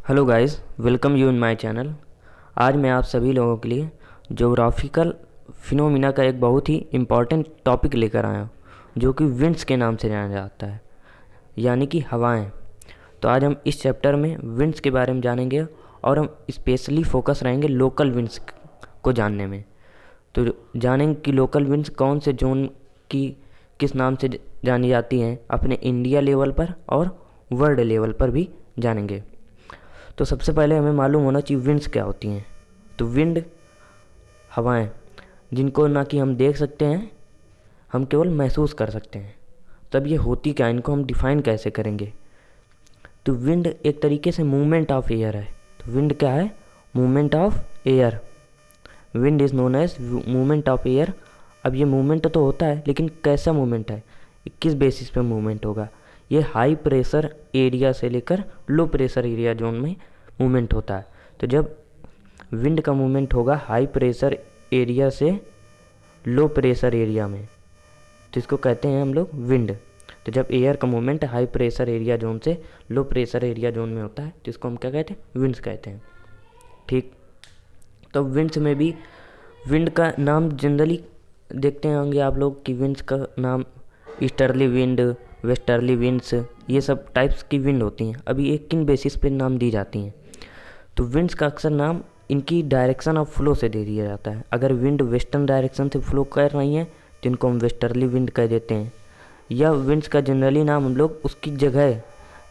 Hello guys, welcome you in my channel. आज मैं आप सभी लोगों के लिए ज्योग्राफिकल फिनोमिना का एक बहुत ही इम्पॉर्टेंट टॉपिक लेकर आया हूँ, जो कि विंड्स के नाम से जाना जाता है, यानी कि हवाएं। तो आज हम इस चैप्टर में विंड्स के बारे में जानेंगे और हम स्पेशली फोकस रहेंगे लोकल विंड्स को जानने में। तो जानेंगे कि लोकल विंड्स कौन से जोन की किस नाम से जानी जाती हैं अपने इंडिया लेवल पर और वर्ल्ड लेवल पर भी जानेंगे। तो सबसे पहले हमें मालूम होना चाहिए विंड्स क्या होती हैं। तो विंड हवाएं, जिनको ना कि हम देख सकते हैं, हम केवल महसूस कर सकते हैं। तब ये होती क्या, इनको हम डिफ़ाइन कैसे करेंगे। तो विंड एक तरीके से मूवमेंट ऑफ एयर है। तो विंड क्या है? Movement of air. Wind is known as movement of air. अब ये मूवमेंट तो होता है, लेकिन कैसा मूवमेंट है, किस बेसिस पे मूवमेंट होगा। ये हाई प्रेशर एरिया से लेकर लो प्रेशर एरिया जोन में मूवमेंट होता है। तो जब विंड का मूवमेंट होगा हाई प्रेशर एरिया से लो प्रेशर एरिया में, तो इसको कहते हैं हम लोग विंड। तो जब एयर का movement high pressure area zone से लो प्रेशर एरिया जोन में होता है, तो इसको हम क्या कहते हैं? विंड्स कहते हैं। ठीक। तो विंड्स में भी विंड का नाम जनरली देखते होंगे आप लोग कि विंड्स का नाम ईस्टर्ली विंड, वेस्टर्ली विंड्स, ये सब टाइप्स की विंड होती हैं। अभी एक किन बेसिस पे नाम दी जाती हैं? तो विंड्स का अक्सर नाम इनकी डायरेक्शन ऑफ फ्लो से दे दिया जाता है। अगर विंड वेस्टर्न डायरेक्शन से फ्लो कर रही हैं तो इनको हम वेस्टर्ली विंड कह देते हैं। या विंड्स का जनरली नाम हम लोग उसकी जगह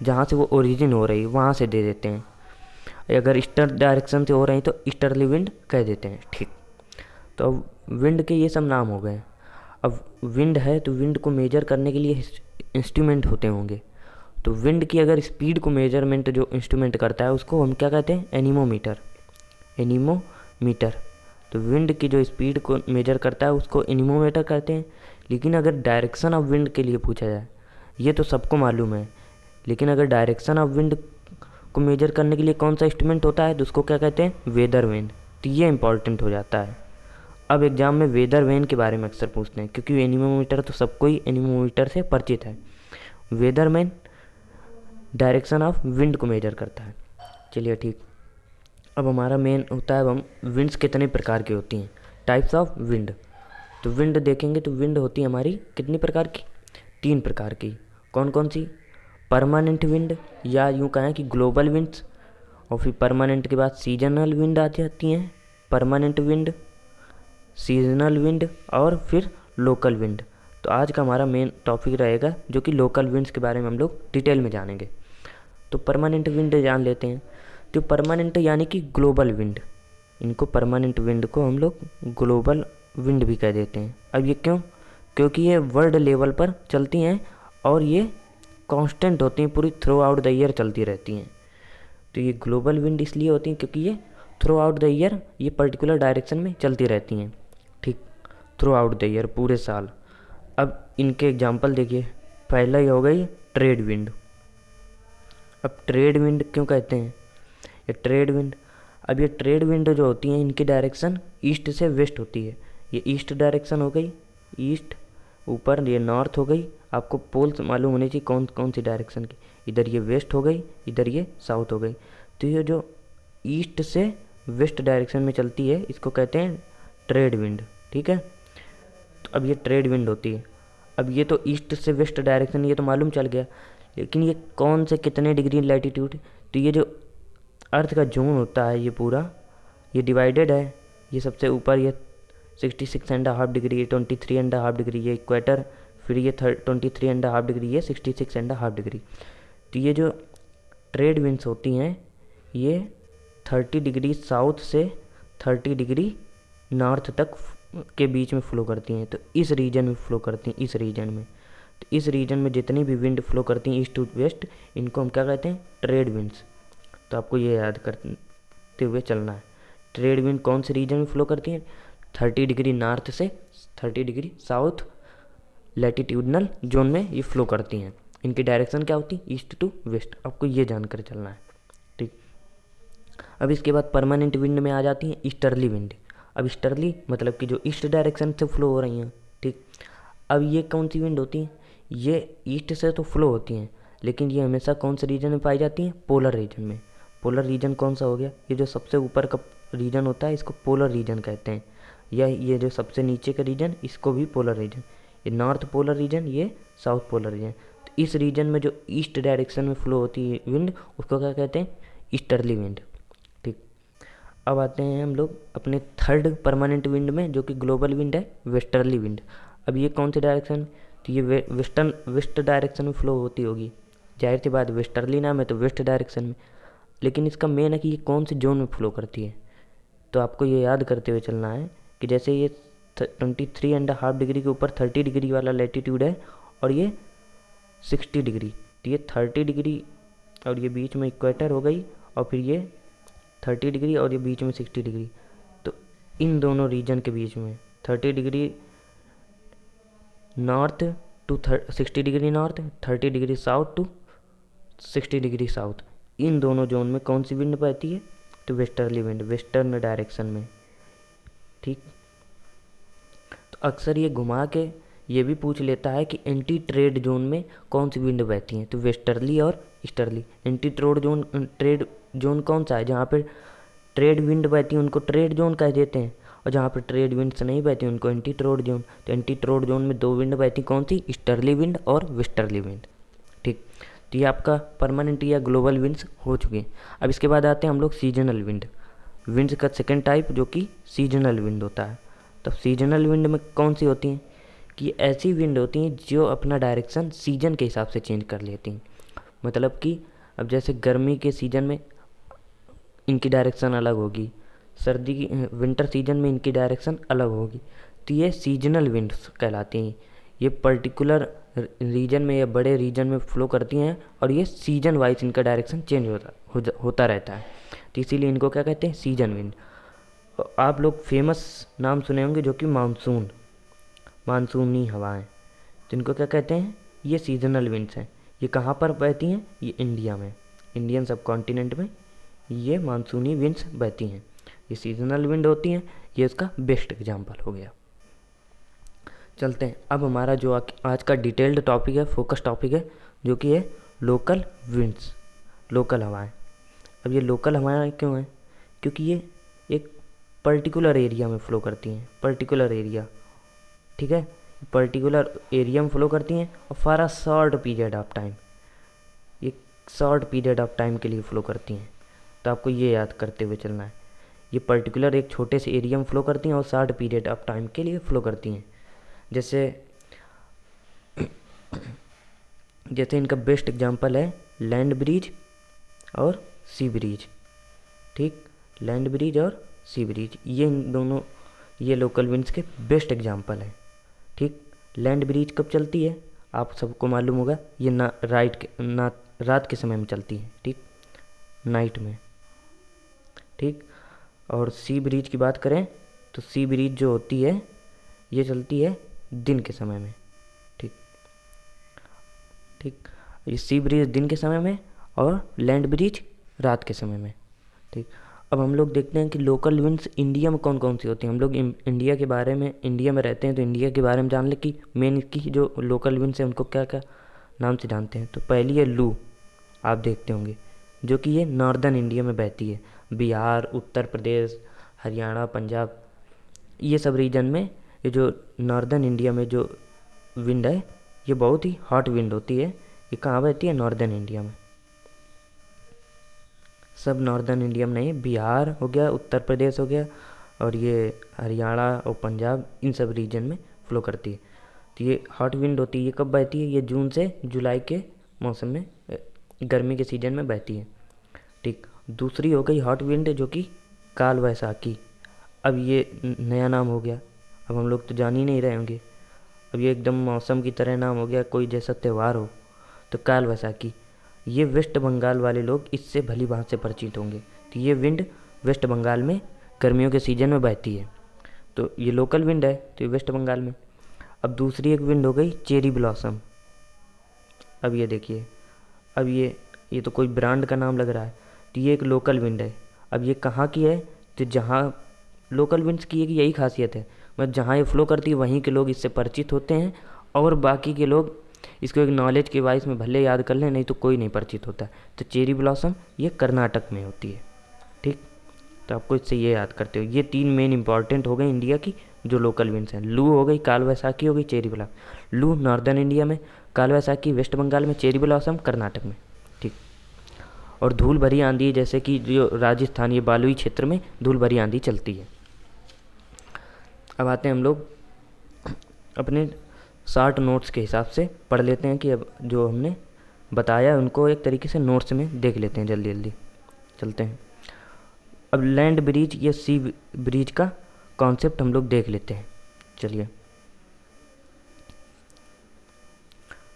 जहाँ से वो ओरिजिन हो रही है वहाँ से दे देते हैं। अगर ईस्टर्न डायरेक्शन से हो रही तो ईस्टर्ली विंड कह देते हैं। ठीक। तो अब विंड के ये सब नाम हो गए। अब विंड है तो विंड को मेजर करने के लिए इंस्ट्रूमेंट होते होंगे। तो विंड की अगर स्पीड को मेजरमेंट जो इंस्ट्रूमेंट करता है उसको हम क्या कहते हैं? एनीमोमीटर। एनीमोमीटर। तो विंड की जो स्पीड को मेजर करता है उसको एनीमोमीटर कहते हैं। लेकिन अगर डायरेक्शन ऑफ विंड के लिए पूछा जाए, ये तो सबको मालूम है, लेकिन अगर डायरेक्शन ऑफ विंड को मेजर करने के लिए कौन सा इंस्ट्रूमेंट होता है तो उसको क्या कहते हैं? Weather vane. तो ये इंपॉर्टेंट हो जाता है। अब एग्ज़ाम में वेदर वैन के बारे में अक्सर पूछते हैं, क्योंकि एनीमोमीटर तो सबको ही एनीमोमीटर से परिचित है। Weather vane direction of wind को मेजर करता है। चलिए ठीक। अब हमारा मेन होता है, हम विंड्स कितने प्रकार की होती हैं, टाइप्स ऑफ विंड। तो विंड देखेंगे तो विंड होती है हमारी कितनी प्रकार की? 3 प्रकार की। कौन कौन सी? परमानेंट विंड, या यूँ कहें कि ग्लोबल विंड्स। और फिर परमानेंट के बाद सीजनल विंड आ जाती हैं। परमानेंट विंड, सीजनल विंड और फिर लोकल विंड। तो आज का हमारा मेन टॉपिक रहेगा जो कि लोकल विंड्स के बारे में हम लोग डिटेल में जानेंगे। तो परमानेंट विंड जान लेते हैं। तो परमानेंट यानी कि ग्लोबल विंड, इनको परमानेंट विंड को हम लोग ग्लोबल विंड भी कह देते हैं। अब ये क्यों? क्योंकि ये वर्ल्ड लेवल पर चलती हैं और ये कांस्टेंट होती हैं, पूरी थ्रू आउट द ईयर चलती रहती हैं। तो ये ग्लोबल विंड इसलिए होती हैं क्योंकि ये थ्रू आउट द ईयर ये पर्टिकुलर डायरेक्शन में चलती रहती हैं। ठीक। थ्रू आउट द ईयर, पूरे साल। अब इनके एग्जांपल देखिए। पहला ही हो गई ट्रेड विंड। अब ट्रेड विंड क्यों कहते हैं? ये ट्रेड विंड, अब ये ट्रेड विंड जो होती हैं इनकी डायरेक्शन ईस्ट से वेस्ट होती है। ये ईस्ट डायरेक्शन हो गई, ईस्ट ऊपर, ये नॉर्थ हो गई। आपको पोल्स मालूम होनी चाहिए कौन कौन सी डायरेक्शन की। इधर ये वेस्ट हो गई, इधर ये साउथ हो गई। तो ये जो ईस्ट से वेस्ट डायरेक्शन में चलती है इसको कहते हैं ट्रेड विंड। ठीक है। तो अब ये ट्रेड विंड होती है। अब ये तो ईस्ट से वेस्ट डायरेक्शन, ये तो मालूम चल गया, लेकिन ये कौन से कितने डिग्री लैटिट्यूड? तो ये जो अर्थ का जोन होता है ये पूरा ये डिवाइडेड है। ये सबसे ऊपर ये 66.5 डिग्री, ये 23.5 डिग्री, ये इक्वेटर, फिर ये 23.5 डिग्री, ये 66.5 डिग्री। तो ये जो ट्रेड विंड्स होती हैं ये 30 डिग्री साउथ से 30 डिग्री नॉर्थ तक के बीच में फ़्लो करती हैं। तो इस रीजन में फ़्लो करती हैं, इस रीजन में। तो इस रीजन में जितनी भी विंड फ़्लो करती हैं ईस्ट टू वेस्ट, इनको हम क्या कहते हैं? Trade winds. तो आपको ये याद करते हुए चलना है। ट्रेड विंड कौन से रीजन में फ़्लो करती हैं? 30 डिग्री नॉर्थ से 30 डिग्री साउथ लैटिट्यूडनल जोन में ये फ़्लो करती हैं। इनकी डायरेक्शन क्या होती है? East to west. आपको ये जानकर चलना है। ठीक। अब इसके बाद परमानेंट विंड में आ जाती हैं ईस्टर्ली विंड। अब ईस्टर्ली मतलब कि जो ईस्ट डायरेक्शन से फ़्लो हो रही हैं। ठीक। अब ये कौन सी विंड होती हैं? ये ईस्ट से तो फ़्लो होती हैं, लेकिन ये हमेशा कौन से रीजन में पाई जाती हैं? पोलर रीजन में। पोलर रीजन कौन सा हो गया, ये जो सबसे ऊपर का रीजन होता है इसको पोलर रीजन कहते हैं, या ये जो सबसे नीचे का रीजन इसको भी पोलर रीजन। ये नॉर्थ पोलर रीजन, ये साउथ पोलर रीजन। तो इस रीजन में जो ईस्ट डायरेक्शन में फ्लो होती है विंड, उसको क्या कहते हैं, ईस्टर्ली विंड। ठीक, अब आते हैं हम लोग अपने थर्ड परमानेंट विंड में, जो कि ग्लोबल विंड है, वेस्टर्ली विंड। अब ये कौन सी डायरेक्शन, तो ये वेस्ट डायरेक्शन में फ्लो होती होगी, जाहिर सी बात वेस्टर्ली नाम है तो वेस्ट डायरेक्शन में। लेकिन इसका मेन है कि ये कौन से जोन में फ्लो करती है, तो आपको ये याद करते हुए चलना है कि जैसे ये 23.5 डिग्री के ऊपर 30 डिग्री वाला लैटिट्यूड है और ये 60 डिग्री, तो ये 30 डिग्री और ये बीच में इक्वेटर हो गई, और फिर ये 30 डिग्री और ये बीच में 60 डिग्री। तो इन दोनों रीजन के बीच में 30 degree north to 60 degree north, 30 degree south to 60 degree south, इन दोनों जोन में कौन सी विंड बहती है, तो वेस्टर्ली विंड, वेस्टर्न डायरेक्शन में। ठीक, तो अक्सर ये घुमा के ये भी पूछ लेता है कि एंटी ट्रेड जोन में कौन सी विंड बहती है, तो वेस्टर्ली और ईस्टर्ली। एंटी ट्रेड जोन कौन सा है, जहाँ पे ट्रेड विंड बहती है उनको ट्रेड जोन कह देते हैं, और जहाँ पे ट्रेड विंड्स नहीं बहती उनको एंटी ट्रेड जोन। तो एंटी ट्रेड जोन में दो विंड बहती, कौन सी, ईस्टर्ली विंड और वेस्टर्ली विंड। ठीक, तो ये आपका परमानेंट या ग्लोबल विंड्स हो चुके हैं। अब इसके बाद आते हैं हम लोग सीजनल विंड, विंड्स का सेकेंड टाइप जो कि सीजनल विंड होता है। तो सीजनल विंड में कौन सी होती हैं, कि ऐसी विंड होती हैं जो अपना डायरेक्शन सीजन के हिसाब से चेंज कर लेती हैं। मतलब कि अब जैसे गर्मी के सीज़न में इनकी डायरेक्शन अलग होगी, सर्दी की विंटर सीजन में इनकी डायरेक्शन अलग होगी, तो ये सीजनल विंड्स कहलाती हैं। ये पर्टिकुलर रीजन में या बड़े रीजन में फ्लो करती हैं और ये सीजन वाइज इनका डायरेक्शन चेंज होता रहता है, तो इसीलिए इनको क्या कहते हैं, सीजन विंड। आप लोग फेमस नाम सुने होंगे जो कि मानसूनी हवाएं, तो इनको क्या कहते हैं, ये सीजनल विंड्स हैं। ये कहाँ पर बहती हैं, ये इंडिया में, इंडियन सब कॉन्टिनेंट में ये मानसूनी विंड्स बहती हैं, ये सीजनल विंड होती हैं। ये इसका बेस्ट एग्जांपल हो गया। चलते हैं अब हमारा जो आज का डिटेल्ड टॉपिक है, फोकस टॉपिक है, जो कि है लोकल विंड्स, लोकल हवाएं। अब ये लोकल हवाएं क्यों हैं, क्योंकि ये एक पर्टिकुलर एरिया में फ़्लो करती हैं, पर्टिकुलर एरिया, ठीक है, पर्टिकुलर एरिया में फ़्लो करती हैं और for a short period of time, ये शॉर्ट पीरियड ऑफ टाइम के लिए फ़्लो करती हैं। तो आपको ये याद करते हुए चलना है, ये पर्टिकुलर एक छोटे से एरिया में फ़्लो करती हैं और शॉर्ट पीरियड ऑफ टाइम के लिए फ़्लो करती हैं। जैसे इनका बेस्ट एग्जांपल है लैंड ब्रिज और सी ब्रिज। ठीक, लैंड ब्रिज और सी ब्रिज, ये इन दोनों ये लोकल विंड्स के बेस्ट एग्जांपल हैं। ठीक, लैंड ब्रिज कब चलती है आप सबको मालूम होगा, ये रात के समय में चलती है, ठीक, नाइट में। ठीक, और सी ब्रिज की बात करें तो सी ब्रिज जो होती है ये चलती है दिन के समय में। ठीक, ये सी ब्रिज दिन के समय में और लैंड ब्रिज रात के समय में। ठीक, अब हम लोग देखते हैं कि लोकल विंड्स इंडिया में कौन कौन सी होती हैं। हम लोग इंडिया के बारे में, इंडिया में रहते हैं तो इंडिया के बारे में जान लें कि मेन इसकी जो लोकल विंड्स हैं उनको क्या क्या नाम से जानते हैं। तो पहली है लू, आप देखते होंगे, जो कि ये नॉर्दर्न इंडिया में बहती है, बिहार, उत्तर प्रदेश, हरियाणा, पंजाब, ये सब रीजन में ये जो नॉर्दर्न इंडिया में जो विंड है ये बहुत ही हॉट विंड होती है। ये कहाँ बहती है, नॉर्दर्न इंडिया में, सब नॉर्दर्न इंडिया में नहीं, बिहार हो गया, उत्तर प्रदेश हो गया और ये हरियाणा और पंजाब, इन सब रीजन में फ़्लो करती है। तो ये हॉट विंड होती है, ये कब बहती है, ये जून से जुलाई के मौसम में, गर्मी के सीजन में बहती है। ठीक, दूसरी हो गई हॉट विंड जो कि काल वैसाखी। अब ये नया नाम हो गया, अब हम लोग तो जान ही नहीं रहे होंगे, अब ये एकदम मौसम की तरह नाम हो गया, कोई जैसा त्यौहार हो। तो काल वैसाखी, ये वेस्ट बंगाल वाले लोग इससे भली भांति से परिचित होंगे। तो ये विंड वेस्ट बंगाल में गर्मियों के सीजन में बहती है, तो ये लोकल विंड है, तो ये वेस्ट बंगाल में। अब दूसरी एक विंड हो गई चेरी ब्लॉसम। अब ये देखिए, अब ये तो कोई ब्रांड का नाम लग रहा है, तो ये एक लोकल विंड है। अब ये कहाँ की है, तो जहाँ लोकल विंड्स की यही खासियत है, मतलब जहाँ ये फ़्लो करती है वहीं के लोग इससे परिचित होते हैं और बाकी के लोग इसको एक नॉलेज के वाइज में भले याद कर लें, नहीं तो कोई नहीं परिचित होता है। तो चेरी ब्लॉसम ये कर्नाटक में होती है, ठीक। तो आपको इससे ये याद करते हो। ये 3 मेन इंपॉर्टेंट हो गए इंडिया की जो लोकल विंड्स हैं। लू हो गई, काल वैसाखी हो गई, चेरी ब्लॉसम। लू नॉर्दर्न इंडिया में, काल वैसाखी वेस्ट बंगाल में, चेरी ब्लॉसम कर्नाटक में, ठीक। और धूल भरी आंधी, जैसे कि जो राजस्थान, ये बालुई क्षेत्र में धूल भरी आंधी चलती है। अब आते हैं हम लोग अपने शार्ट नोट्स के हिसाब से पढ़ लेते हैं कि अब जो हमने बताया उनको एक तरीके से नोट्स में देख लेते हैं। जल्दी जल्दी चलते हैं। अब लैंड ब्रिज या सी ब्रिज का कॉन्सेप्ट हम लोग देख लेते हैं। चलिए,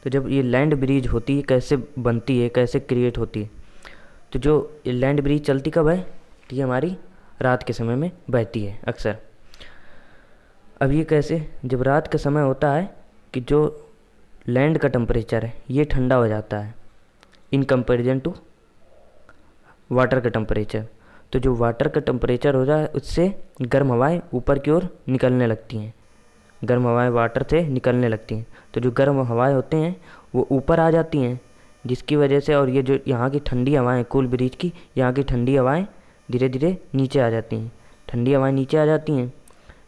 तो जब ये लैंड ब्रिज होती है, कैसे बनती है, कैसे क्रिएट होती है। तो जो लैंड ब्रिज चलती कब है, तो ये हमारी रात के समय में बहती है अक्सर। अब ये कैसे, जब रात का समय होता है कि जो लैंड का टेम्परेचर है ये ठंडा हो जाता है इन कंपैरिजन टू वाटर का टेम्परेचर। तो जो वाटर का टेम्परेचर हो जाए उससे गर्म हवाएं ऊपर की ओर निकलने लगती हैं, गर्म हवाएं वाटर से निकलने लगती हैं। तो जो गर्म हवाएं होते हैं वो ऊपर आ जाती हैं, जिसकी वजह से, और ये जो यहाँ की ठंडी हवाएं, कूल ब्रिज की यहाँ की ठंडी हवाएं धीरे धीरे नीचे आ जाती हैं, ठंडी हवाएं नीचे आ जाती हैं,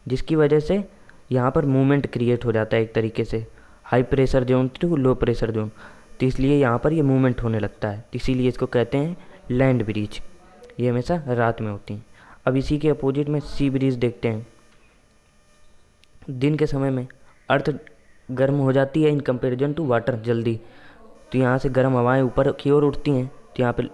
जिसकी वजह से यहाँ पर मूवमेंट क्रिएट हो जाता है एक तरीके से, high pressure zone to low pressure zone. तो इसलिए यहाँ पर ये मूवमेंट होने लगता है, इसीलिए इसको कहते हैं लैंड ब्रिज। ये हमेशा रात में होती हैं। अब इसी के अपोजिट में सी ब्रिज देखते हैं। दिन के समय में अर्थ गर्म हो जाती है इन कंपैरिजन टू वाटर जल्दी, तो यहाँ से गर्म हवाएं ऊपर की ओर उठती हैं, तो यहाँ पर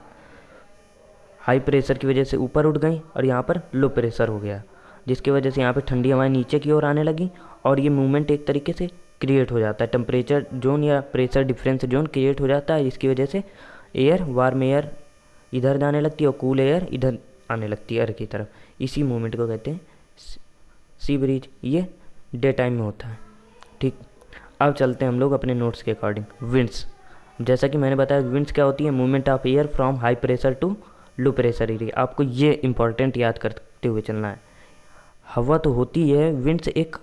हाई प्रेशर की वजह से ऊपर उठ गई और यहाँ पर लो प्रेशर हो गया, जिसकी वजह से यहाँ पे ठंडी हवाएं नीचे की ओर आने लगी और ये मूवमेंट एक तरीके से क्रिएट हो जाता है, टेम्परेचर जोन या प्रेशर डिफरेंस जोन क्रिएट हो जाता है, जिसकी वजह से एयर, वार्म एयर इधर जाने लगती है और कूल एयर इधर आने लगती है अर्थ की तरफ। इसी मूवमेंट को कहते हैं सी ब्रिज। ये डे टाइम में होता है, ठीक। अब चलते हैं हम लोग अपने नोट्स के अकॉर्डिंग। विंड्स, जैसा कि मैंने बताया, विंड्स क्या होती है, movement of air from high pressure to low pressure area. आपको ये इंपॉर्टेंट याद करते हुए चलना है। हवा तो होती है, विंड्स एक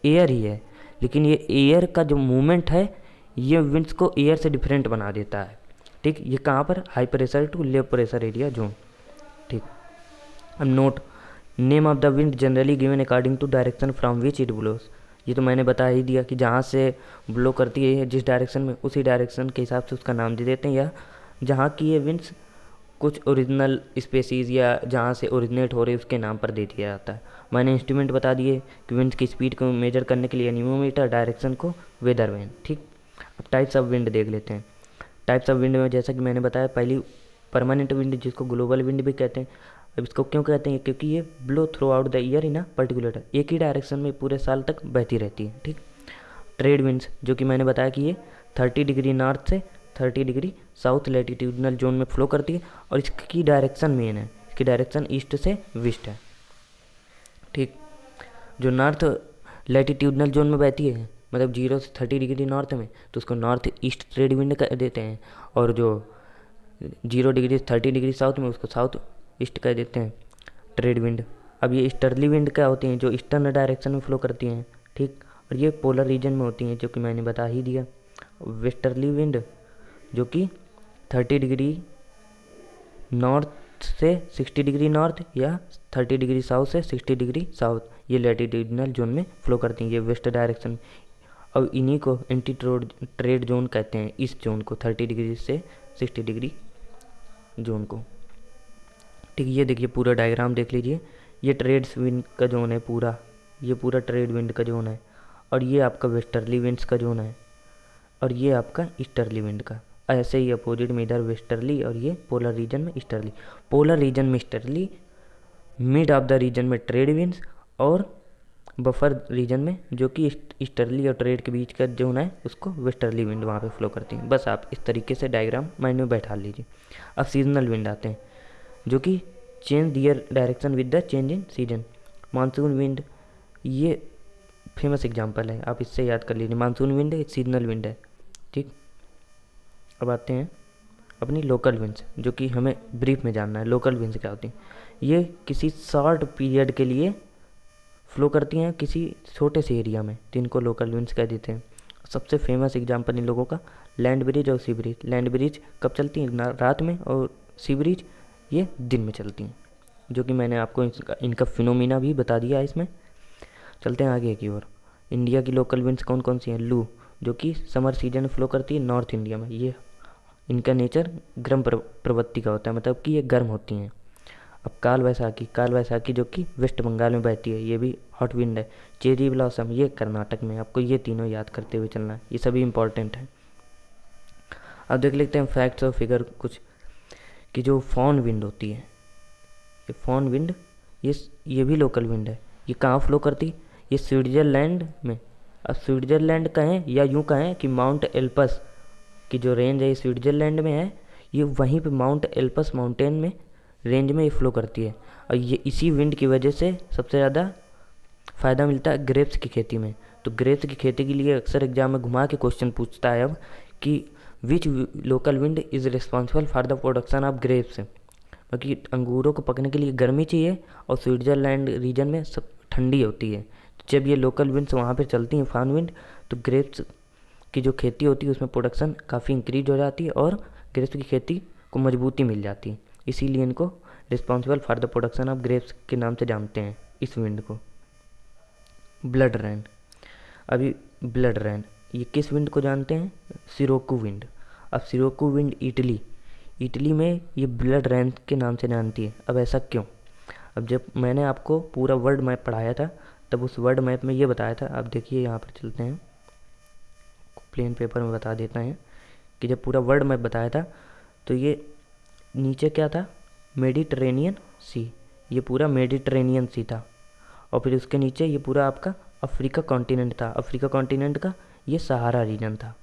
एयर ही है, लेकिन ये एयर का जो मूवमेंट है ये विंड्स को एयर से डिफरेंट बना देता है, ठीक। ये कहाँ पर, high pressure to low pressure area zone, ठीक। अब note, name of the wind generally given according to direction from which it blows. ये तो मैंने बता ही दिया कि जहाँ से ब्लो करती है जिस डायरेक्शन में, उसी डायरेक्शन के हिसाब से उसका नाम दे देते हैं, या जहाँ की ये विंड्स कुछ ओरिजिनल स्पेसीज़ या जहाँ से ओरिजिनेट हो रहे उसके नाम पर दे दिया जाता है। मैंने इंस्ट्रूमेंट बता दिए कि विंड्स की स्पीड को मेजर करने के लिए एनीमोमीटर, डायरेक्शन को वेदर वैन, ठीक। अब टाइप्स ऑफ विंड देख लेते हैं। टाइप्स ऑफ विंड में जैसा कि मैंने बताया, पहली परमानेंट विंड, जिसको ग्लोबल विंड भी कहते हैं। अब इसको क्यों कहते हैं, क्योंकि ये blow through out the year in a particular, एक ही डायरेक्शन में पूरे साल तक बहती रहती है, ठीक। ट्रेड विंड्स, जो कि मैंने बताया कि ये 30 डिग्री नॉर्थ से 30 डिग्री साउथ लैटिट्यूडनल जोन में फ्लो करती है और इसकी डायरेक्शन मेन है, इसकी डायरेक्शन ईस्ट से वेस्ट है, ठीक। जो नॉर्थ लैटिट्यूडनल जोन में बहती है, मतलब 0 से 30 डिग्री नॉर्थ में, तो उसको नॉर्थ ईस्ट ट्रेड विंड कह देते हैं, और जो 0 डिग्री 30 डिग्री साउथ में उसको साउथ ईस्ट कह देते हैं, ट्रेड विंड। अब ये ईस्टर्ली विंड क्या होती हैं, जो ईस्टर्न डायरेक्शन में फ्लो करती हैं, ठीक। और ये पोलर रीजन में होती हैं, जो कि मैंने बता ही दिया। वेस्टर्ली विंड, जो कि 30 डिग्री नॉर्थ से 60 डिग्री नॉर्थ या 30 डिग्री साउथ से 60 डिग्री साउथ, ये लैटिट्यूडनल जोन में फ्लो करती हैं, ये वेस्ट डायरेक्शन। अब इन्हीं को एंटी ट्रेड जोन कहते हैं, इस जोन को 30 डिग्री से 60 डिग्री जोन को, ठीक। ये देखिए पूरा डायग्राम देख लीजिए, ये ट्रेड विंड का जोन है पूरा, ये पूरा ट्रेड विंड का जोन है, और ये आपका वेस्टर्ली विंड्स का जोन है, और ये आपका ईस्टर्ली विंड का। ऐसे ही अपोजिट में इधर वेस्टर्ली, और ये पोलर रीजन में ईस्टर्ली, पोलर रीजन में easterly, mid of the region में ट्रेड विंड्स, और बफर रीजन में जो कि ईस्टर्ली और ट्रेड के बीच का जोन है उसको वेस्टर्ली विंड वहाँ पे फ्लो करती हैं। बस आप इस तरीके से डायग्राम माइंड में बैठा लीजिए। अब सीजनल विंड आते हैं, जो कि change their direction with the change in season. Monsoon wind, ये फेमस एग्जांपल है, आप इससे याद कर लीजिए। मानसून विंड एक सीजनल विंड है, ठीक। अब आते हैं अपनी लोकल विंड्स, जो कि हमें ब्रीफ में जानना है। लोकल विंड्स क्या होती हैं, ये किसी शॉर्ट पीरियड के लिए फ्लो करती हैं किसी छोटे से एरिया में, तो इनको लोकल विंड्स कह देते हैं। सबसे फेमस एग्जांपल इन लोगों का लैंड ब्रिज और सी ब्रिज। लैंड ब्रिज कब चलती हैं? रात में, और सी ब्रिज ये दिन में चलती हैं, जो कि मैंने आपको इनका फिनोमिना भी बता दिया है इसमें। चलते हैं आगे की ओर। इंडिया की लोकल विंड्स कौन कौन सी हैं? लू, जो कि समर सीजन में फ्लो करती है नॉर्थ इंडिया में। ये इनका नेचर गर्म प्रवृत्ति का होता है, मतलब कि ये गर्म होती हैं। अब काल वैसाखी जो कि वेस्ट बंगाल में बहती है, ये भी हॉट विंड है। चेरी ब्लॉसम ये कर्नाटक में। आपको ये तीनों याद करते हुए चलना है, ये सभी इंपॉर्टेंट हैं। अब देख लेते हैं फैक्ट्स और फिगर कुछ, कि जो फॉन विंड होती है, ये फॉन विंड ये भी लोकल विंड है। ये कहाँ फ्लो करती? ये स्विट्ज़रलैंड में। अब स्विट्ज़रलैंड कहें या यूँ कहें कि माउंट एल्पस की जो रेंज है ये स्विट्ज़रलैंड में है, ये वहीं पे माउंट एल्पस माउंटेन में रेंज में ये फ्लो करती है। और ये इसी विंड की वजह से सबसे ज़्यादा फ़ायदा मिलता है ग्रेप्स की खेती में। तो ग्रेप्स की खेती के लिए अक्सर एग्जाम में घुमा के क्वेश्चन पूछता है अब कि which local wind is responsible for the production of grapes. क्योंकि अंगूरों को पकने के लिए गर्मी चाहिए और स्विट्ज़रलैंड रीजन में सब ठंडी होती है। तो जब ये लोकल विंड्स वहाँ पर चलती हैं फॉन विंड, तो ग्रेप्स की जो खेती होती है उसमें प्रोडक्शन काफ़ी इंक्रीज हो जाती है और ग्रेप्स की खेती को मजबूती मिल जाती है। इसीलिए इनको responsible for the production of grapes के नाम से जानते हैं इस विंड को। Blood rain. अभी ब्लड रेन ये किस विंड को जानते हैं? सिरोकू विंड। अब सिरोकू विंड इटली में ये ब्लड रेन के नाम से जानती है। अब ऐसा क्यों? अब जब मैंने आपको पूरा वर्ल्ड मैप पढ़ाया था तब उस वर्ल्ड मैप में ये बताया था। अब देखिए यहाँ पर चलते हैं, प्लेन पेपर में बता देता है कि जब पूरा वर्ल्ड मैप बताया था तो ये नीचे क्या था? मेडिटरेनियन सी। ये पूरा मेडिटरेनियन सी था। और फिर उसके नीचे ये पूरा आपका अफ्रीका कॉन्टिनेंट था। अफ्रीका कॉन्टिनेंट का ये सहारा रीजन था।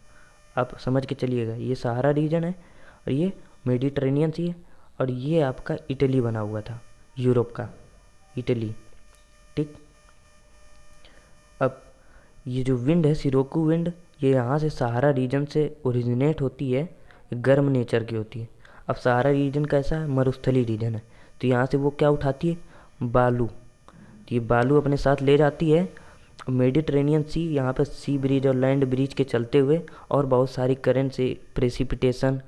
आप समझ के चलिएगा, ये सहारा रीजन है और ये मेडिटरेनियन सी है। और ये आपका इटली बना हुआ था, यूरोप का इटली। ठीक। अब ये जो विंड है सिरोकू विंड, ये यहाँ से सहारा रीजन से ओरिजिनेट होती है, गर्म नेचर की होती है। अब सहारा रीजन कैसा है? मरुस्थली रीजन है। तो यहाँ से वो क्या उठाती है? बालू। तो ये बालू अपने साथ ले जाती है। मेडिटरेनियन सी यहाँ पर सी ब्रिज और लैंड ब्रिज के चलते हुए और बहुत सारी करंट से प्रेसिपिटेशन,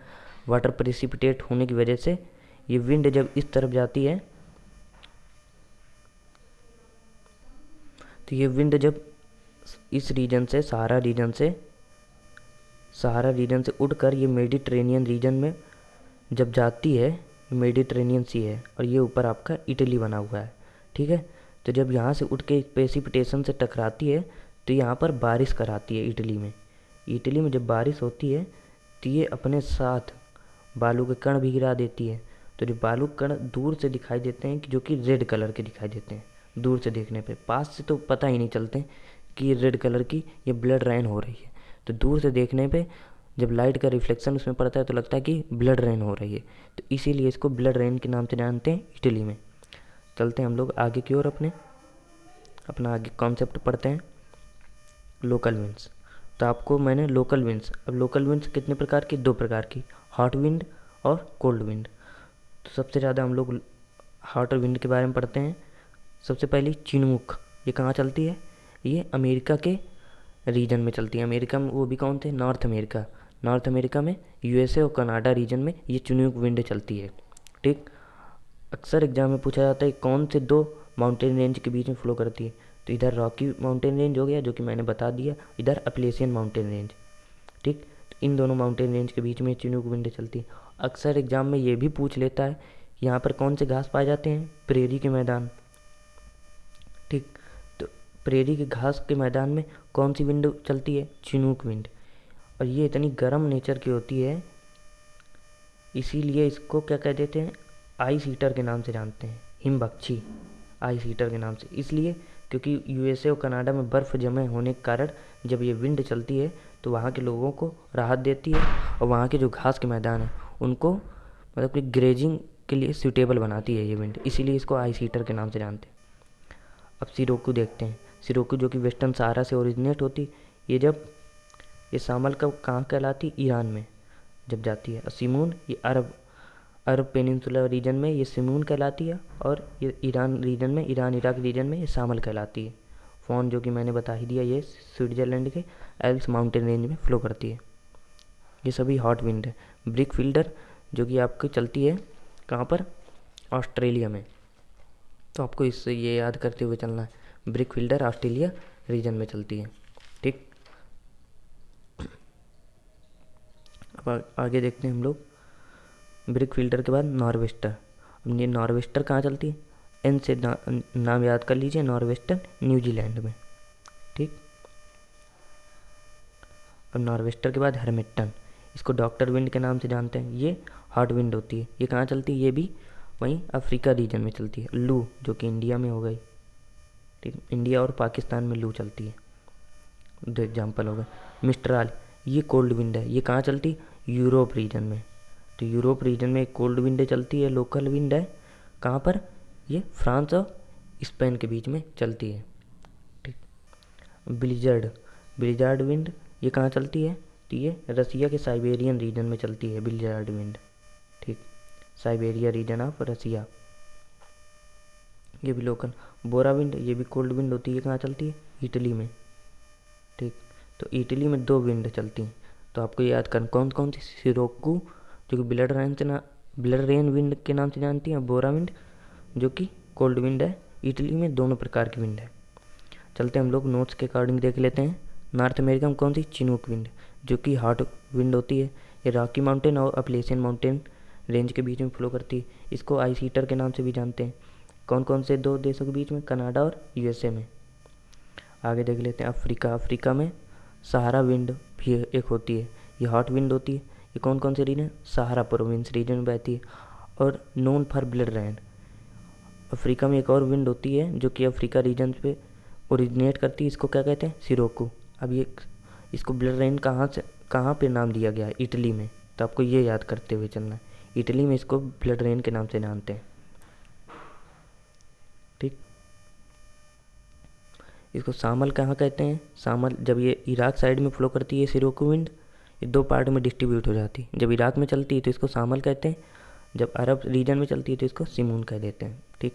वाटर प्रेसिपिटेट होने की वजह से ये विंड जब इस तरफ जाती है, तो ये विंड जब इस रीजन से सहारा रीजन से उड़कर ये मेडिटरेनियन रीजन में जब जाती है, मेडिटरेनियन सी है और ये ऊपर आपका इटली बना हुआ है। ठीक है। तो जब यहाँ से उठ के प्रेसिपिटेशन से टकराती है तो यहाँ पर बारिश कराती है इटली में। इटली में जब बारिश होती है तो ये अपने साथ बालू के कण भी गिरा देती है। तो जो बालू कण दूर से दिखाई देते हैं कि जो कि रेड कलर के दिखाई देते हैं दूर से देखने पे, पास से तो पता ही नहीं चलते कि ये रेड कलर की ये ब्लड रेन हो रही है। तो दूर से देखने पे जब लाइट का रिफ्लेक्शन उसमें पड़ता है तो लगता है कि ब्लड रेन हो रही है। तो इसीलिए इसको ब्लड रेन के नाम से जानते हैं इटली में। चलते हैं हम लोग आगे की ओर, अपना आगे कॉन्सेप्ट पढ़ते हैं, लोकल विंड्स। तो आपको मैंने लोकल विंड्स, अब लोकल विंड्स कितने प्रकार की? 2 प्रकार की, हॉट विंड और कोल्ड विंड। तो सबसे ज़्यादा हम लोग हॉट विंड के बारे में पढ़ते हैं। सबसे पहली चिनूक, ये कहाँ चलती है? ये अमेरिका के रीजन में चलती है। अमेरिका में वो भी कौन थे? नॉर्थ अमेरिका में यूएसए और कनाडा रीजन में ये चिनूक विंड चलती है। ठीक। अक्सर एग्जाम में पूछा जाता है कौन से 2 माउंटेन रेंज के बीच में फ्लो करती है? तो इधर रॉकी माउंटेन रेंज हो गया जो कि मैंने बता दिया, इधर अपलेशियन माउंटेन रेंज। ठीक। तो इन दोनों माउंटेन रेंज के बीच में चिनूक विंड चलती है। अक्सर एग्जाम में ये भी पूछ लेता है यहाँ पर कौन से घास पाए जाते हैं? प्रेरी के मैदान। ठीक। तो प्रेरी के घास के मैदान में कौन सी विंड चलती है? Chinook wind. और ये इतनी गर्म नेचर की होती है, इसीलिए इसको क्या कह देते हैं? आइस हीटर के नाम से जानते हैं, हिमबख्शी आइस हीटर के नाम से। इसलिए क्योंकि यूएसए और कनाडा में बर्फ़ जमे होने के कारण जब ये विंड चलती है तो वहाँ के लोगों को राहत देती है और वहाँ के जो घास के मैदान हैं उनको मतलब कि ग्रेजिंग के लिए सूटेबल बनाती है ये विंड, इसीलिए इसको आइस हीटर के नाम से जानते हैं। अब सिरोकू देखते हैं। सिरोकू जो कि वेस्टर्न सहारा से ओरिजिनेट होती, ये शामल कहाँ कहलाती? ईरान में जब जाती है। और सिमून ये अरब पेनिनसुला रीजन में ये सिमून कहलाती है और ये ईरान रीजन में, ईरान इराक रीजन में ये शामल कहलाती है। फॉन जो कि मैंने बता ही दिया, ये स्विट्ज़रलैंड के एल्स माउंटेन रेंज में फ्लो करती है। ये सभी हॉट विंड है। ब्रिक फील्डर जो कि आपकी चलती है कहाँ पर, ऑस्ट्रेलिया में। तो आपको इससे ये याद करते हुए चलना है, ब्रिक फील्डर ऑस्ट्रेलिया रीजन में चलती है। ठीक, अब आगे देखते हैं हम लोग। ब्रिक फील्डर के बाद नॉर्वेस्टर। अब ये नॉर्वेस्टर कहाँ चलती है, एन से नाम याद कर लीजिए, नॉर्वेस्टर न्यूजीलैंड में। ठीक, अब नॉर्वेस्टर के बाद हर्मिटन, इसको डॉक्टर विंड के नाम से जानते हैं। ये हॉट विंड होती है। ये कहाँ चलती है, ये भी वहीं अफ्रीका रीजन में चलती है। लू जो कि इंडिया में हो गई। ठीक, इंडिया और पाकिस्तान में लू चलती है, दो एग्जाम्पल हो गए। मिस्ट्राल, ये कोल्ड विंड है। ये कहाँ चलती, यूरोप रीजन में। तो यूरोप रीजन में कोल्ड विंड चलती है, लोकल विंड है। कहाँ पर, ये फ्रांस और स्पेन के बीच में चलती है। ठीक, ब्लिजर्ड, ब्लिजर्ड विंड ये कहाँ चलती है, तो ये रसिया के साइबेरियन रीजन में चलती है ब्लिजर्ड विंड। ठीक, साइबेरिया रीजन ऑफ रसिया, ये भी लोकल। बोरा विंड, ये भी कोल्ड विंड होती है। कहाँ चलती है, इटली में। ठीक, तो इटली में दो विंड चलती हैं, तो आपको याद करना कौन कौन सी। सिरोकू जो कि ब्लड रेन विंड के नाम से जानती हैं, बोरा विंड जो कि कोल्ड विंड है। इटली में दोनों प्रकार की विंड है। चलते हम लोग नोट्स के अकॉर्डिंग देख लेते हैं। नॉर्थ अमेरिका में कौन सी, चिनूक विंड जो कि हॉट विंड होती है। ये रॉकी माउंटेन और अपलेशियन माउंटेन रेंज के बीच में फ्लो करती है। इसको आइस हीटर के नाम से भी जानते हैं। कौन कौन से दो देशों के बीच में, कनाडा और यूएसए में। आगे देख लेते हैं अफ्रीका। अफ्रीका में सहारा विंड भी एक होती है। ये हॉट विंड होती है। ये कौन कौन से रीजन, सहारा प्रोविंस रीजन में बहती है और known for blood rain. Africa में एक और विंड होती है जो कि अफ्रीका रीजन पे ओरिजिनेट करती है। इसको क्या कहते हैं, सिरोकू। अब ये इसको ब्लड रेन कहाँ पे नाम दिया गया है, इटली में। तो आपको ये याद करते हुए चलना है, इटली में इसको ब्लड रेन के नाम से जानते हैं। ठीक, इसको सामल कहाँ कहते हैं, सामल जब ये इराक साइड में फ्लो करती है सिरोकू विंड, ये दो पार्ट में डिस्ट्रीब्यूट हो जाती है। जब इराक में चलती है तो इसको सामल कहते हैं, जब अरब रीजन में चलती है तो इसको सिमून कह देते हैं। ठीक,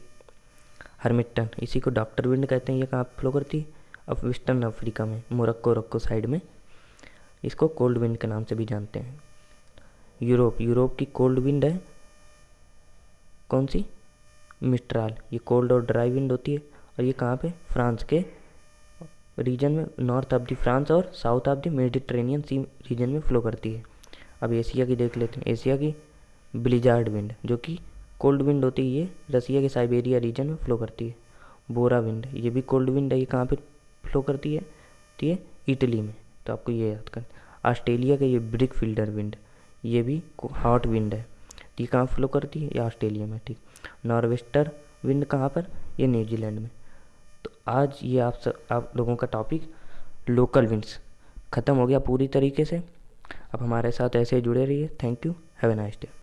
हर्मिटन, इसी को डॉक्टर विंड कहते हैं। ये कहाँ फ्लो करती है, अब वेस्टर्न अफ्रीका में, मोरक्को साइड में। इसको कोल्ड विंड के नाम से भी जानते हैं। यूरोप की कोल्ड विंड है कौन सी, मिस्ट्राल। ये कोल्ड और ड्राई विंड होती है और ये कहाँ पे, फ्रांस के रीजन में, नॉर्थ ऑफ द फ्रांस और south of the Mediterranean sea region में फ्लो करती है। अब एशिया की देख लेते हैं। एशिया की ब्लिजार्ड विंड जो कि कोल्ड विंड होती है। ये रसिया के साइबेरिया रीजन में फ्लो करती है। बोरा विंड, ये भी कोल्ड विंड है। ये कहाँ पे फ्लो करती है, तो ये इटली में। तो आपको ये याद कर। ऑस्ट्रेलिया का ये ब्रिक फील्डर विंड, ये भी हॉट विंड है। ये कहाँ फ्लो करती है, ये ऑस्ट्रेलिया में। ठीक, नॉर्वेस्टर विंड कहाँ पर, ये न्यूजीलैंड में। तो आज ये आप लोगों का टॉपिक लोकल विंड्स ख़त्म हो गया पूरी तरीके से। अब हमारे साथ ऐसे जुड़े रहिए। Thank you, have a nice day.